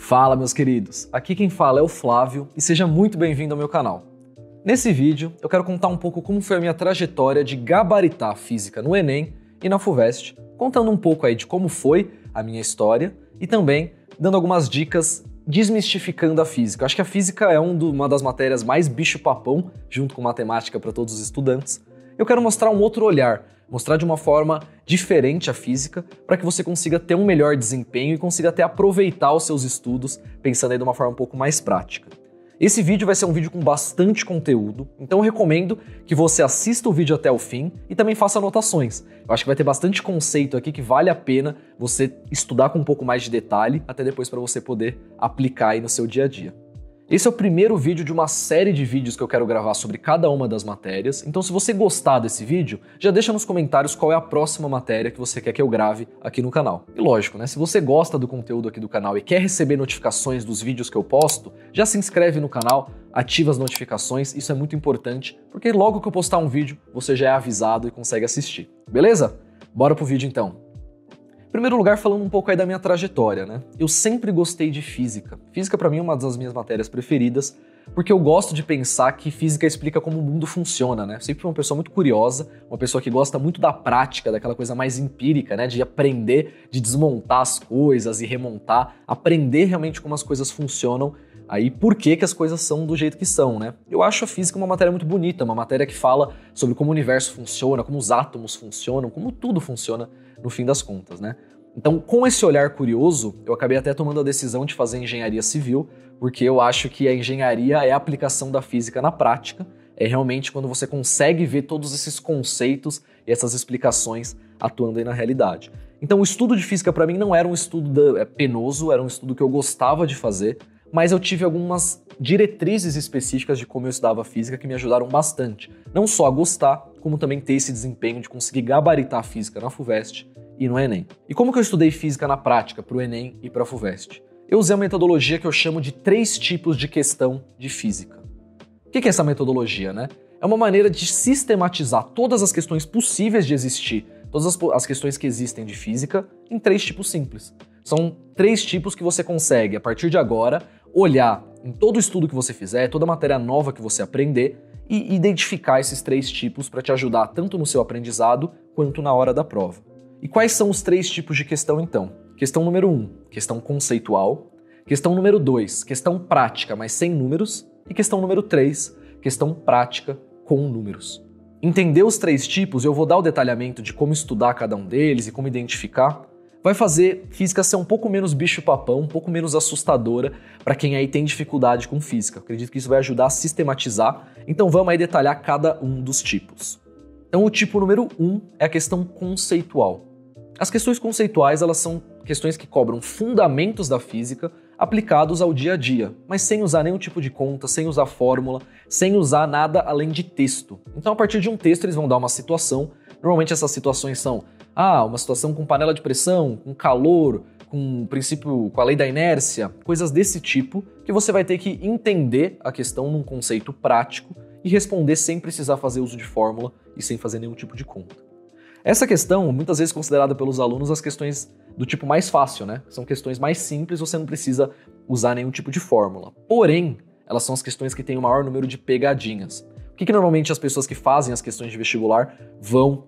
Fala, meus queridos! Aqui quem fala é o Flávio e seja muito bem-vindo ao meu canal. Nesse vídeo, eu quero contar um pouco como foi a minha trajetória de gabaritar a física no Enem e na FUVEST, contando um pouco aí de como foi a minha história e também dando algumas dicas desmistificando a física. Eu acho que a física é uma das matérias mais bicho-papão, junto com matemática para todos os estudantes. Eu quero mostrar um outro olhar, mostrar de uma forma diferente a física, para que você consiga ter um melhor desempenho e consiga até aproveitar os seus estudos, pensando aí de uma forma um pouco mais prática. Esse vídeo vai ser um vídeo com bastante conteúdo, então eu recomendo que você assista o vídeo até o fim e também faça anotações. Eu acho que vai ter bastante conceito aqui que vale a pena você estudar com um pouco mais de detalhe, até depois para você poder aplicar aí no seu dia a dia. Esse é o primeiro vídeo de uma série de vídeos que eu quero gravar sobre cada uma das matérias, então se você gostar desse vídeo, já deixa nos comentários qual é a próxima matéria que você quer que eu grave aqui no canal. E lógico, né, se você gosta do conteúdo aqui do canal e quer receber notificações dos vídeos que eu posto, já se inscreve no canal, ativa as notificações, isso é muito importante, porque logo que eu postar um vídeo, você já é avisado e consegue assistir. Beleza? Bora pro vídeo então. Em primeiro lugar, falando um pouco aí da minha trajetória, né? Eu sempre gostei de física. Física pra mim é uma das minhas matérias preferidas, porque eu gosto de pensar que física explica como o mundo funciona, né? Sempre fui uma pessoa muito curiosa, uma pessoa que gosta muito da prática, daquela coisa mais empírica, né? De aprender, de desmontar as coisas e remontar, aprender realmente como as coisas funcionam, aí por que as coisas são do jeito que são, né? Eu acho a física uma matéria muito bonita, uma matéria que fala sobre como o universo funciona, como os átomos funcionam, como tudo funciona no fim das contas, né? Então, com esse olhar curioso, eu acabei até tomando a decisão de fazer engenharia civil, porque eu acho que a engenharia é a aplicação da física na prática, é realmente quando você consegue ver todos esses conceitos e essas explicações atuando aí na realidade. Então, o estudo de física para mim não era um estudo penoso, era um estudo que eu gostava de fazer, mas eu tive algumas diretrizes específicas de como eu estudava física que me ajudaram bastante. Não só a gostar, como também ter esse desempenho de conseguir gabaritar a física na FUVEST e no Enem. E como que eu estudei física na prática para o Enem e para a FUVEST? Eu usei uma metodologia que eu chamo de 3 tipos de questão de física. O que é essa metodologia, né? É uma maneira de sistematizar todas as questões possíveis de existir, todas as questões que existem de física, em 3 tipos simples. São 3 tipos que você consegue, a partir de agora, olhar em todo estudo que você fizer, toda matéria nova que você aprender e identificar esses 3 tipos para te ajudar tanto no seu aprendizado quanto na hora da prova. E quais são os 3 tipos de questão então? Questão número 1, questão conceitual. Questão número 2, questão prática, mas sem números. E questão número 3, questão prática com números. Entender os 3 tipos, eu vou dar o detalhamento de como estudar cada um deles e como identificar, vai fazer física ser um pouco menos bicho-papão, um pouco menos assustadora para quem aí tem dificuldade com física. Eu acredito que isso vai ajudar a sistematizar, então vamos aí detalhar cada um dos tipos. Então o tipo número 1 é a questão conceitual. As questões conceituais, elas são questões que cobram fundamentos da física aplicados ao dia a dia, mas sem usar nenhum tipo de conta, sem usar fórmula, sem usar nada além de texto. Então a partir de um texto eles vão dar uma situação, normalmente essas situações são uma situação com panela de pressão, com calor, com princípio, com a lei da inércia, coisas desse tipo, que você vai ter que entender a questão num conceito prático e responder sem precisar fazer uso de fórmula e sem fazer nenhum tipo de conta. Essa questão, muitas vezes considerada pelos alunos as questões do tipo mais fácil, né? São questões mais simples, você não precisa usar nenhum tipo de fórmula. Porém, elas são as questões que têm o maior número de pegadinhas. O que normalmente as pessoas que fazem as questões de vestibular vão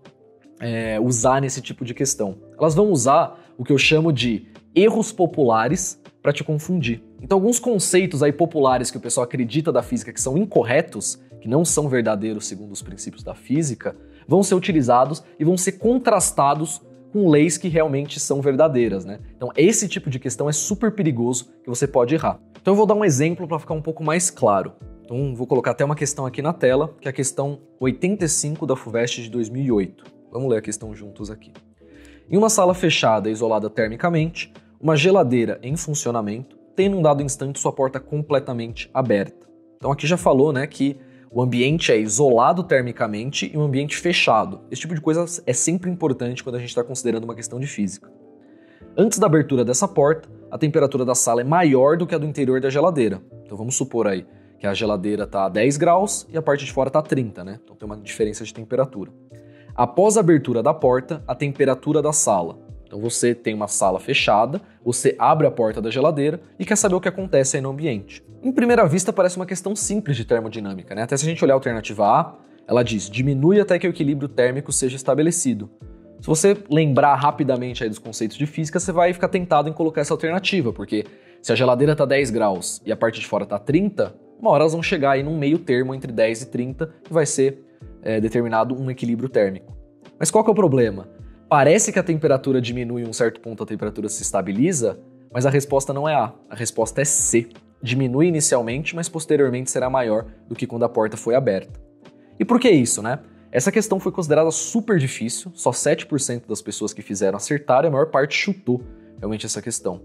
usar nesse tipo de questão? Elas vão usar o que eu chamo de erros populares para te confundir. Então, alguns conceitos aí populares que o pessoal acredita da física que são incorretos, que não são verdadeiros segundo os princípios da física, vão ser utilizados e vão ser contrastados com leis que realmente são verdadeiras, né? Então, esse tipo de questão é super perigoso que você pode errar. Então, eu vou dar um exemplo para ficar um pouco mais claro. Então, vou colocar até uma questão aqui na tela, que é a questão 85 da FUVEST de 2008. Vamos ler a questão juntos aqui. Em uma sala fechada e isolada termicamente, uma geladeira em funcionamento tem num dado instante sua porta completamente aberta. Então aqui já falou, né, que o ambiente é isolado termicamente e um ambiente fechado. Esse tipo de coisa é sempre importante quando a gente está considerando uma questão de física. Antes da abertura dessa porta, a temperatura da sala é maior do que a do interior da geladeira. Então vamos supor aí que a geladeira está a 10 graus e a parte de fora está a 30, né? Então tem uma diferença de temperatura. Após a abertura da porta, a temperatura da sala. Então você tem uma sala fechada, você abre a porta da geladeira e quer saber o que acontece aí no ambiente. Em primeira vista parece uma questão simples de termodinâmica, né? Até se a gente olhar a alternativa A, ela diz, diminui até que o equilíbrio térmico seja estabelecido. Se você lembrar rapidamente aí dos conceitos de física, você vai ficar tentado em colocar essa alternativa, porque se a geladeira está 10 graus e a parte de fora está 30, uma hora elas vão chegar aí num meio termo entre 10 e 30 e vai ser determinado um equilíbrio térmico. Mas qual que é o problema? Parece que a temperatura diminui em um certo ponto, a temperatura se estabiliza, mas a resposta não é A, a resposta é C. Diminui inicialmente, mas posteriormente será maior do que quando a porta foi aberta. E por que isso, né? Essa questão foi considerada super difícil, só 7% das pessoas que fizeram acertaram e a maior parte chutou realmente essa questão.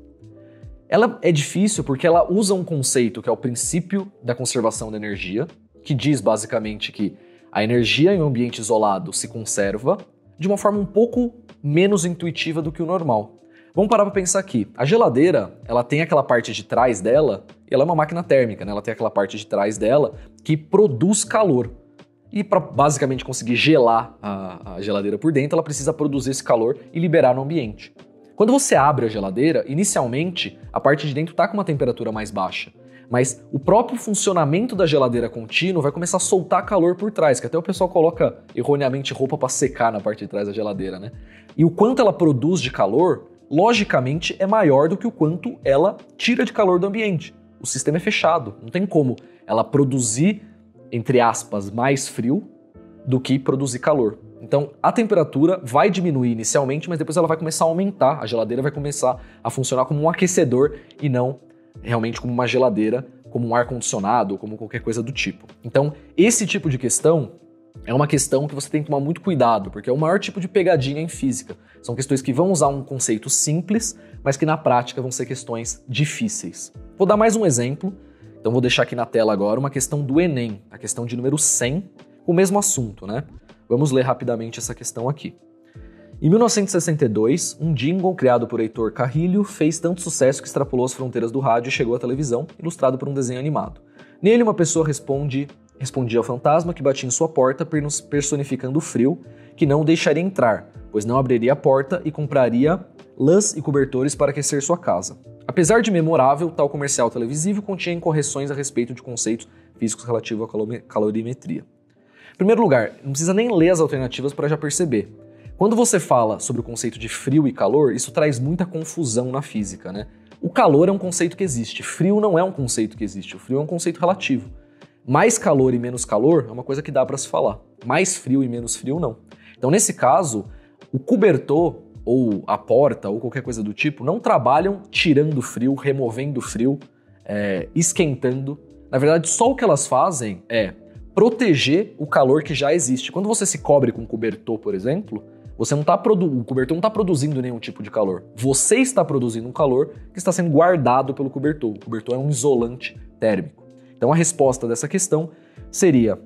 Ela é difícil porque ela usa um conceito que é o princípio da conservação da energia, que diz basicamente que a energia em um ambiente isolado se conserva de uma forma um pouco menos intuitiva do que o normal. Vamos parar para pensar aqui. A geladeira, ela tem aquela parte de trás dela, e ela é uma máquina térmica, né? Ela tem aquela parte de trás dela que produz calor. E para basicamente conseguir gelar a geladeira por dentro, ela precisa produzir esse calor e liberar no ambiente. Quando você abre a geladeira, inicialmente, a parte de dentro está com uma temperatura mais baixa. Mas o próprio funcionamento da geladeira contínua vai começar a soltar calor por trás, que até o pessoal coloca erroneamente roupa para secar na parte de trás da geladeira, né? E o quanto ela produz de calor, logicamente, é maior do que o quanto ela tira de calor do ambiente. O sistema é fechado, não tem como ela produzir, entre aspas, mais frio do que produzir calor. Então, a temperatura vai diminuir inicialmente, mas depois ela vai começar a aumentar. A geladeira vai começar a funcionar como um aquecedor e não realmente como uma geladeira, como um ar-condicionado, como qualquer coisa do tipo. Então, esse tipo de questão é uma questão que você tem que tomar muito cuidado, porque é o maior tipo de pegadinha em física. São questões que vão usar um conceito simples, mas que na prática vão ser questões difíceis. Vou dar mais um exemplo, então vou deixar aqui na tela agora uma questão do Enem, a questão de número 100, com o mesmo assunto, né? Vamos ler rapidamente essa questão aqui. Em 1962, um jingle criado por Heitor Carrilho fez tanto sucesso que extrapolou as fronteiras do rádio e chegou à televisão, ilustrado por um desenho animado. Nele, uma pessoa respondia ao fantasma que batia em sua porta, personificando o frio, que não o deixaria entrar, pois não abriria a porta e compraria lãs e cobertores para aquecer sua casa. Apesar de memorável, tal comercial televisivo continha incorreções a respeito de conceitos físicos relativos à calorimetria. Em primeiro lugar, não precisa nem ler as alternativas para já perceber. Quando você fala sobre o conceito de frio e calor, isso traz muita confusão na física, né? O calor é um conceito que existe, frio não é um conceito que existe, o frio é um conceito relativo. Mais calor e menos calor é uma coisa que dá para se falar, mais frio e menos frio não. Então nesse caso, o cobertor ou a porta ou qualquer coisa do tipo não trabalham tirando frio, removendo frio, esquentando. Na verdade, só o que elas fazem é proteger o calor que já existe. Quando você se cobre com cobertor, por exemplo, o cobertor não está produzindo nenhum tipo de calor. Você está produzindo um calor que está sendo guardado pelo cobertor. O cobertor é um isolante térmico. Então a resposta dessa questão seria: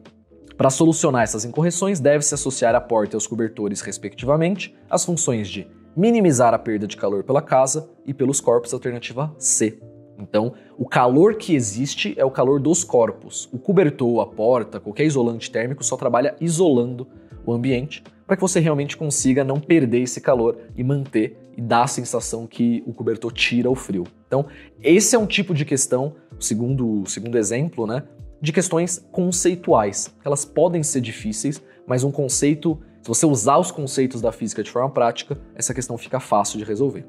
para solucionar essas incorreções, deve-se associar a porta e aos cobertores, respectivamente, as funções de minimizar a perda de calor pela casa e pelos corpos, alternativa C. Então, o calor que existe é o calor dos corpos. O cobertor, a porta, qualquer isolante térmico só trabalha isolando o ambiente para que você realmente consiga não perder esse calor e manter e dar a sensação que o cobertor tira o frio. Então, esse é um tipo de questão, o segundo exemplo, né, de questões conceituais. Elas podem ser difíceis, mas um conceito, se você usar os conceitos da física de forma prática, essa questão fica fácil de resolver.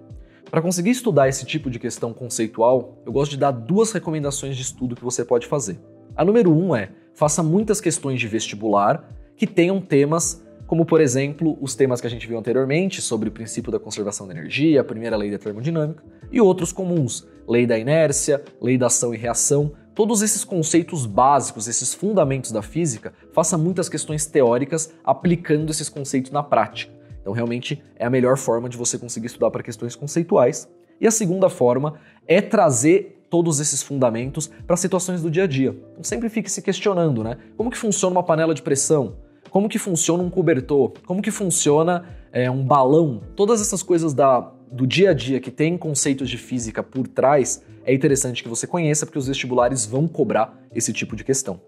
Para conseguir estudar esse tipo de questão conceitual, eu gosto de dar 2 recomendações de estudo que você pode fazer. A número 1 é: faça muitas questões de vestibular que tenham temas como, por exemplo, os temas que a gente viu anteriormente sobre o princípio da conservação da energia, a primeira lei da termodinâmica, e outros comuns, lei da inércia, lei da ação e reação. Todos esses conceitos básicos, esses fundamentos da física, faça muitas questões teóricas aplicando esses conceitos na prática. Então, realmente, é a melhor forma de você conseguir estudar para questões conceituais. E a segunda forma é trazer todos esses fundamentos para situações do dia a dia. Então, sempre fique se questionando, né? Como que funciona uma panela de pressão? Como que funciona um cobertor? Como que funciona um balão? Todas essas coisas do dia a dia que tem conceitos de física por trás, é interessante que você conheça, porque os vestibulares vão cobrar esse tipo de questão.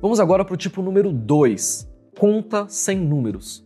Vamos agora para o tipo número 2, conta sem números.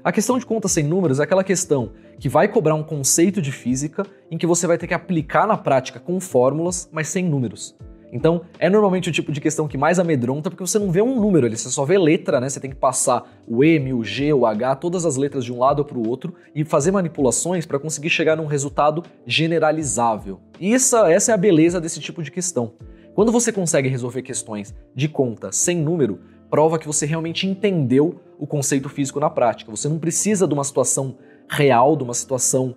A questão de conta sem números é aquela questão que vai cobrar um conceito de física em que você vai ter que aplicar na prática com fórmulas, mas sem números. Então, é normalmente o tipo de questão que mais amedronta, porque você não vê um número ali, você só vê letra, né? Você tem que passar o M, o G, o H, todas as letras de um lado para o outro e fazer manipulações para conseguir chegar num resultado generalizável. E essa é a beleza desse tipo de questão. Quando você consegue resolver questões de conta sem número, prova que você realmente entendeu o conceito físico na prática. Você não precisa de uma situação real, de uma situação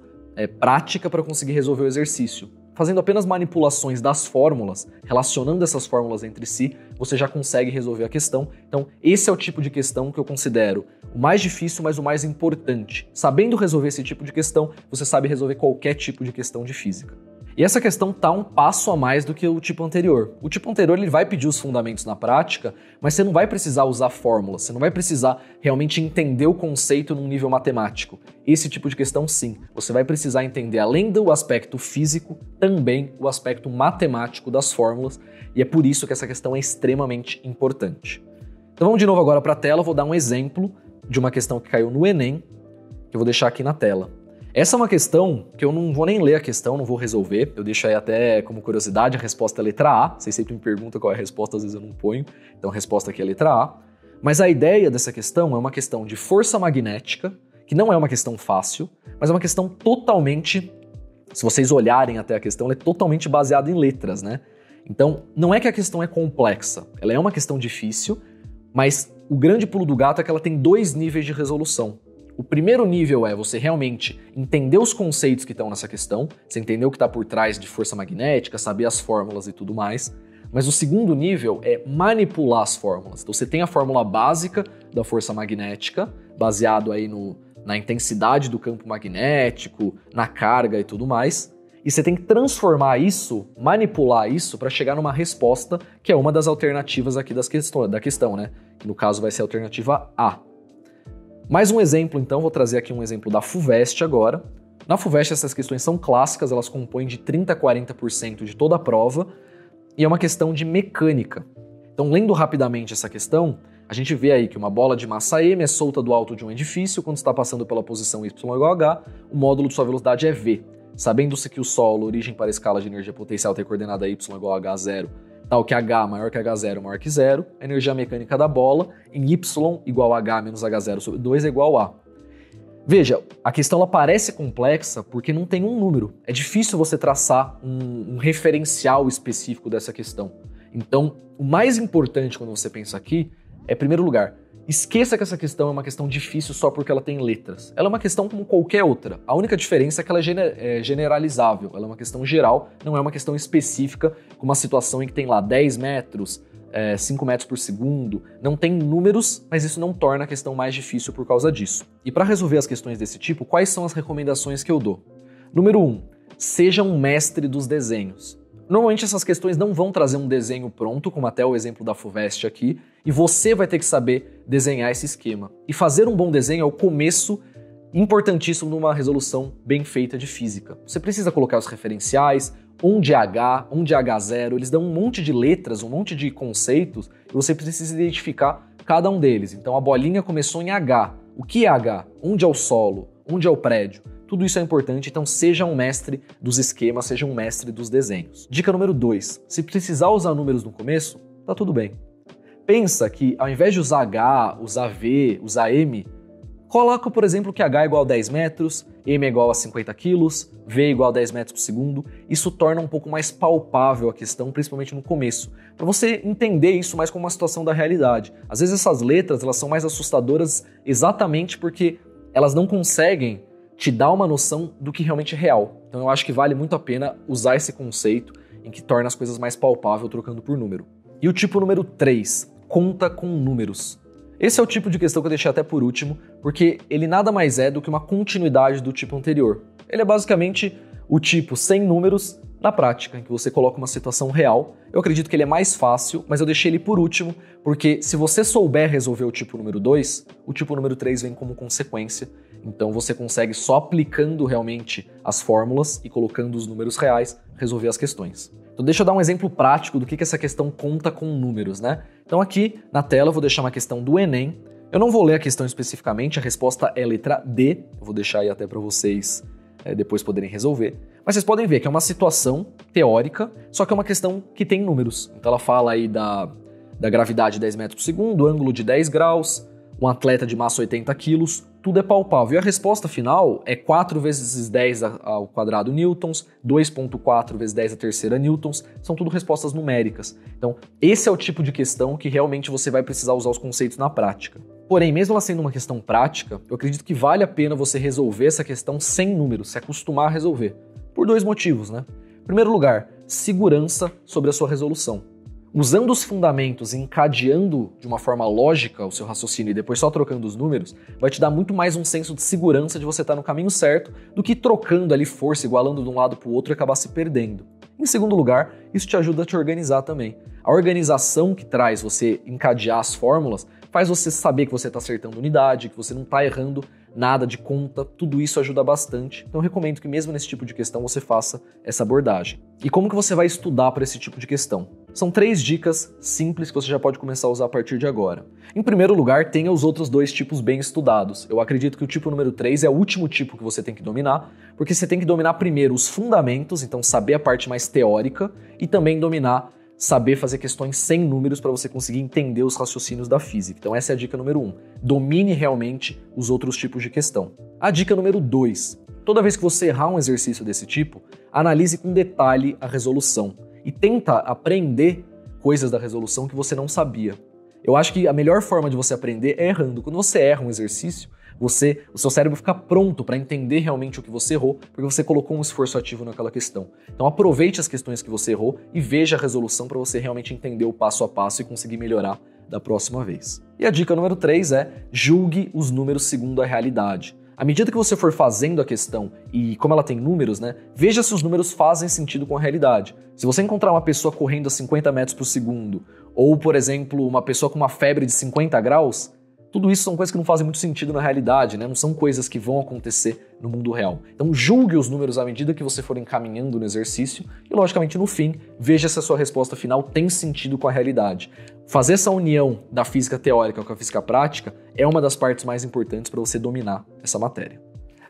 prática para conseguir resolver o exercício. Fazendo apenas manipulações das fórmulas, relacionando essas fórmulas entre si, você já consegue resolver a questão. Então, esse é o tipo de questão que eu considero o mais difícil, mas o mais importante. Sabendo resolver esse tipo de questão, você sabe resolver qualquer tipo de questão de física. E essa questão está um passo a mais do que o tipo anterior. O tipo anterior ele vai pedir os fundamentos na prática, mas você não vai precisar usar fórmulas, você não vai precisar realmente entender o conceito num nível matemático. Esse tipo de questão, sim, você vai precisar entender, além do aspecto físico, também o aspecto matemático das fórmulas, e é por isso que essa questão é extremamente importante. Então vamos de novo agora para a tela, eu vou dar um exemplo de uma questão que caiu no Enem, que eu vou deixar aqui na tela. Essa é uma questão que eu não vou nem ler a questão, não vou resolver. Eu deixo aí até como curiosidade, a resposta é a letra A. Vocês sempre me perguntam qual é a resposta, às vezes eu não ponho. Então a resposta aqui é a letra A. Mas a ideia dessa questão é uma questão de força magnética, que não é uma questão fácil, mas é uma questão totalmente, se vocês olharem até a questão, ela é totalmente baseada em letras, né? Então não é que a questão é complexa, ela é uma questão difícil, mas o grande pulo do gato é que ela tem 2 níveis de resolução. O primeiro nível é você realmente entender os conceitos que estão nessa questão, você entender o que está por trás de força magnética, saber as fórmulas e tudo mais. Mas o segundo nível é manipular as fórmulas. Então você tem a fórmula básica da força magnética, baseado aí na intensidade do campo magnético, na carga e tudo mais. E você tem que transformar isso, manipular isso para chegar numa resposta que é uma das alternativas aqui da questão, né? Que no caso vai ser a alternativa A. Mais um exemplo, então, vou trazer aqui um exemplo da FUVEST agora. Na FUVEST essas questões são clássicas, elas compõem de 30% a 40% de toda a prova e é uma questão de mecânica. Então, lendo rapidamente essa questão, a gente vê aí que uma bola de massa m é solta do alto de um edifício quando está passando pela posição y igual a h, o módulo de sua velocidade é v. Sabendo-se que o solo, origem para a escala de energia potencial, tem coordenada y igual a h0, tal que h maior que h0 maior que zero, a energia mecânica da bola em y igual a h menos h0 sobre 2 é igual a. Veja, a questão ela parece complexa porque não tem um número. É difícil você traçar um referencial específico dessa questão. Então, o mais importante quando você pensa aqui é, em primeiro lugar, esqueça que essa questão é uma questão difícil só porque ela tem letras. Ela é uma questão como qualquer outra. A única diferença é que ela é generalizável. Ela é uma questão geral, não é uma questão específica, com uma situação em que tem lá 10 metros, 5 metros por segundo. Não tem números, mas isso não torna a questão mais difícil por causa disso. E para resolver as questões desse tipo, quais são as recomendações que eu dou? Número 1, seja um mestre dos desenhos. Normalmente essas questões não vão trazer um desenho pronto, como até o exemplo da FUVEST aqui, e você vai ter que saber desenhar esse esquema. E fazer um bom desenho é o começo importantíssimo numa resolução bem feita de física. Você precisa colocar os referenciais, onde é H, onde é H0, eles dão um monte de letras, um monte de conceitos, e você precisa identificar cada um deles. Então a bolinha começou em H. O que é H? Onde é o solo? Onde é o prédio? Tudo isso é importante, então seja um mestre dos esquemas, seja um mestre dos desenhos. Dica número 2, se precisar usar números no começo, tá tudo bem. Pensa que ao invés de usar H, usar V, usar M, coloca, por exemplo, que H é igual a 10 metros, M é igual a 50 quilos, V é igual a 10 metros por segundo. Isso torna um pouco mais palpável a questão, principalmente no começo, para você entender isso mais como uma situação da realidade. Às vezes essas letras elas são mais assustadoras exatamente porque elas não conseguem te dar uma noção do que realmente é real. Então eu acho que vale muito a pena usar esse conceito em que torna as coisas mais palpáveis trocando por número. E o tipo número 3, conta com números. Esse é o tipo de questão que eu deixei até por último, porque ele nada mais é do que uma continuidade do tipo anterior. Ele é basicamente o tipo sem números na prática, em que você coloca uma situação real. Eu acredito que ele é mais fácil, mas eu deixei ele por último, porque se você souber resolver o tipo número 2, o tipo número 3 vem como consequência. Então você consegue só aplicando realmente as fórmulas e colocando os números reais, resolver as questões. Então deixa eu dar um exemplo prático do que essa questão conta com números, né? Então aqui na tela eu vou deixar uma questão do Enem, Eu não vou ler a questão especificamente, a resposta é a letra D, eu vou deixar aí até para vocês depois poderem resolver. Mas vocês podem ver que é uma situação teórica, só que é uma questão que tem números. Então ela fala aí da gravidade 10 metros por segundo, ângulo de 10 graus, um atleta de massa 80 quilos, tudo é palpável. E a resposta final é 4 vezes 10 ao quadrado newtons, 2.4 vezes 10 à terceira newtons, são tudo respostas numéricas. Então, esse é o tipo de questão que realmente você vai precisar usar os conceitos na prática. Porém, mesmo ela sendo uma questão prática, eu acredito que vale a pena você resolver essa questão sem números, se acostumar a resolver. Por 2 motivos, né? Em primeiro lugar, segurança sobre a sua resolução. Usando os fundamentos e encadeando de uma forma lógica o seu raciocínio e depois só trocando os números, vai te dar muito mais um senso de segurança de você estar no caminho certo do que trocando ali força, igualando de um lado para o outro e acabar se perdendo. Em segundo lugar, isso te ajuda a te organizar também. A organização que traz você encadear as fórmulas faz você saber que você está acertando unidade, que você não está errando nada de conta, tudo isso ajuda bastante. Então eu recomendo que mesmo nesse tipo de questão você faça essa abordagem. E como que você vai estudar para esse tipo de questão? São 3 dicas simples que você já pode começar a usar a partir de agora. Em primeiro lugar, tenha os outros 2 tipos bem estudados. Eu acredito que o tipo número 3 é o último tipo que você tem que dominar, porque você tem que dominar primeiro os fundamentos, então saber a parte mais teórica, e também saber fazer questões sem números para você conseguir entender os raciocínios da física. Então essa é a dica número 1. Domine realmente os outros tipos de questão. A dica número 2. Toda vez que você errar um exercício desse tipo, analise com detalhe a resolução e tenta aprender coisas da resolução que você não sabia. Eu acho que a melhor forma de você aprender é errando. Quando você erra um exercício, o seu cérebro fica pronto para entender realmente o que você errou, porque você colocou um esforço ativo naquela questão. Então aproveite as questões que você errou e veja a resolução para você realmente entender o passo a passo e conseguir melhorar da próxima vez. E a dica número 3 é: julgue os números segundo a realidade. À medida que você for fazendo a questão, e como ela tem números, né, veja se os números fazem sentido com a realidade. Se você encontrar uma pessoa correndo a 50 metros por segundo, ou, por exemplo, uma pessoa com uma febre de 50 graus, tudo isso são coisas que não fazem muito sentido na realidade, né? Não são coisas que vão acontecer no mundo real. Então julgue os números à medida que você for encaminhando no exercício e, logicamente, no fim, veja se a sua resposta final tem sentido com a realidade. Fazer essa união da física teórica com a física prática é uma das partes mais importantes para você dominar essa matéria.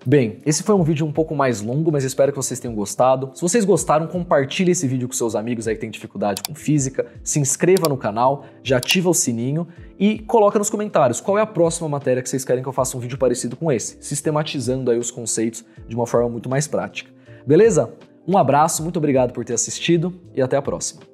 Bem, esse foi um vídeo um pouco mais longo, mas espero que vocês tenham gostado. Se vocês gostaram, compartilhe esse vídeo com seus amigos aí que têm dificuldade com física, se inscreva no canal, já ativa o sininho e coloca nos comentários qual é a próxima matéria que vocês querem que eu faça um vídeo parecido com esse, sistematizando aí os conceitos de uma forma muito mais prática. Beleza? Um abraço, muito obrigado por ter assistido e até a próxima.